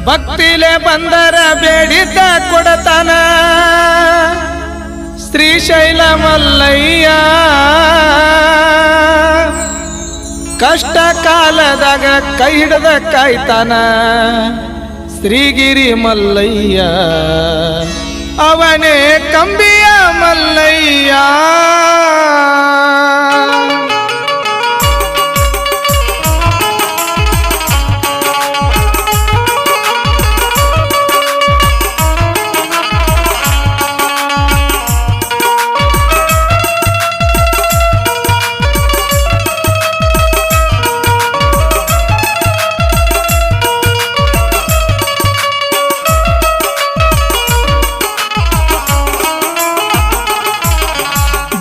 ಭಕ್ತಿಲೆ ಬಂದರ ಬೇಡಿದ್ದ ಕೊಡತಾನ ಶ್ರೀಶೈಲ ಮಲ್ಲಯ್ಯ. ಕಷ್ಟ ಕಾಲದಾಗ ಕೈ ಹಿಡದ ಕಾಯ್ತಾನ ಶ್ರೀಗಿರಿ ಮಲ್ಲಯ್ಯ. ಅವನೇ ಕಂಬಿಯ ಮಲ್ಲಯ್ಯ.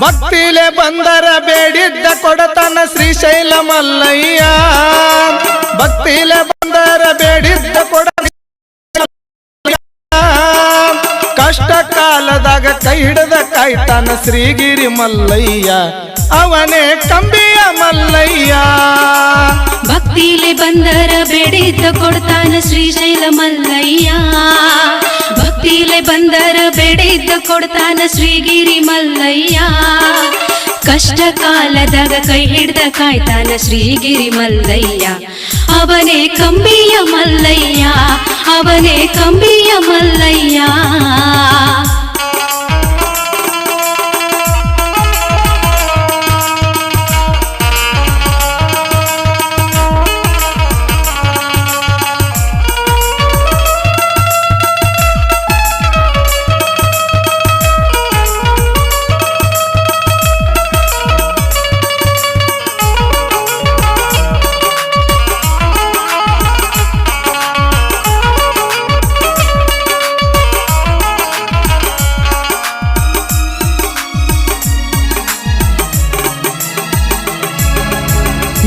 ಭಕ್ತಿಲೆ ಬಂದರ ಬೇಡಿದ್ದ ಕೊಡತಾನ ಶ್ರೀಶೈಲ ಮಲ್ಲಯ್ಯ. ಭಕ್ತಿಲೆ ಬಂದರ ಬೇಡಿದ್ದ ಕೊಡ ಕಷ್ಟ ಕಾಲದಾಗ ಕೈ ಹಿಡದ ಕಾಯ್ತಾನ ಶ್ರೀಗಿರಿ ಮಲ್ಲಯ್ಯ. ಅವನೇ ಕಂಬಿಯ ಮಲ್ಲಯ್ಯ. ಭಕ್ತಿಲೆ ಬಂದರ ಬೇಡಿದ್ದ ಕೊಡ್ತಾನ ಶ್ರೀಶೈಲ ಮಲ್ಲಯ್ಯ. ಭಕ್ತಿಲೆ ಬಂದರ ಬೇಡಿದ್ದ ಕೊಡ್ತಾನ ಶ್ರೀಗಿರಿ ಮಲ್ಲಯ್ಯ. ಕಷ್ಟ ಕಾಲದಾಗ ಕೈ ಹಿಡ್ದ ಕಾಯ್ತಾನ ಶ್ರೀಗಿರಿ ಮಲ್ಲಯ್ಯ. ಅವನೇ ಕಂಬಿಯ ಮಲ್ಲಯ್ಯ. ಅವನೇ ಕಂಬಿಯ ಮಲ್ಲಯ್ಯ.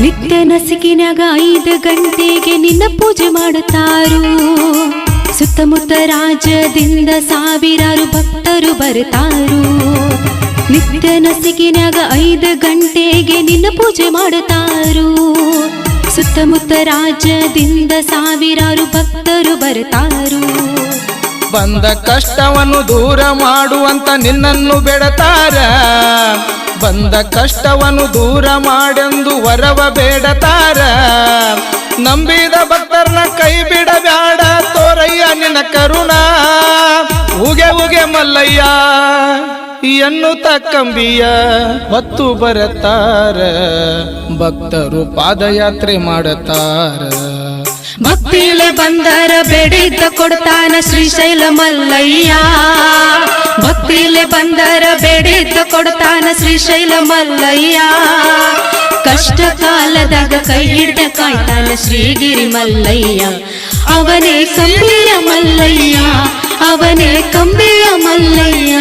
ನಿತ್ಯ ನಸಿಕಿನಾಗ 5 ಗಂಟೆಗೆ ನಿನ್ನ ಪೂಜೆ ಮಾಡುತ್ತಾರು. ಸುತ್ತಮುತ್ತ ರಾಜ್ಯದಿಂದ ಸಾವಿರಾರು ಭಕ್ತರು ಬರ್ತಾರು. ನಿತ್ಯ ನಸಿಕಿನಾಗ 5 ಗಂಟೆಗೆ ನಿನ್ನ ಪೂಜೆ ಮಾಡುತ್ತಾರು. ಸುತ್ತಮುತ್ತ ರಾಜ್ಯದಿಂದ ಸಾವಿರಾರು ಭಕ್ತರು ಬರ್ತಾರು. ಬಂದ ಕಷ್ಟವನ್ನು ದೂರ ಮಾಡುವಂತ ನಿನ್ನನ್ನು ಬೇಡತಾರ. ಬಂದ ಕಷ್ಟವನ್ನು ದೂರ ಮಾಡೆಂದು ವರವ ಬೇಡತಾರ. ನಂಬಿದ ಭಕ್ತರನ್ನ ಕೈ ಬಿಡಬ್ಯಾಡ ತೋರಯ್ಯ ನಿನ್ನ ಕರುಣ. ಉಗೆ ಉಗೆ ಮಲ್ಲಯ್ಯ ಎನ್ನುತ್ತ ಕಂಬಿಯ ಹೊತ್ತು ಬರತಾರ. ಭಕ್ತರು ಪಾದಯಾತ್ರೆ ಮಾಡತಾರ. ಭಕ್ತಿಲೆ ಬಂದರ ಬೇಡಿದ್ದ ಕೊಡ್ತಾನ ಶ್ರೀಶೈಲ ಮಲ್ಲಯ್ಯ. ಭಕ್ತಿಲೆ ಬಂದರ ಬೇಡಿದ್ದ ಕೊಡ್ತಾನ ಶ್ರೀಶೈಲ ಮಲ್ಲಯ್ಯ. ಕಷ್ಟ ಕಾಲದಾಗ ಕೈ ಹಿಡ್ದ ಕಾಯ್ತಾನ ಶ್ರೀಗಿರಿ ಮಲ್ಲಯ್ಯ. ಅವನೇ ಕಂಬಿಯ ಮಲ್ಲಯ್ಯ. ಅವನೇ ಕಂಬಿಯ ಮಲ್ಲಯ್ಯ.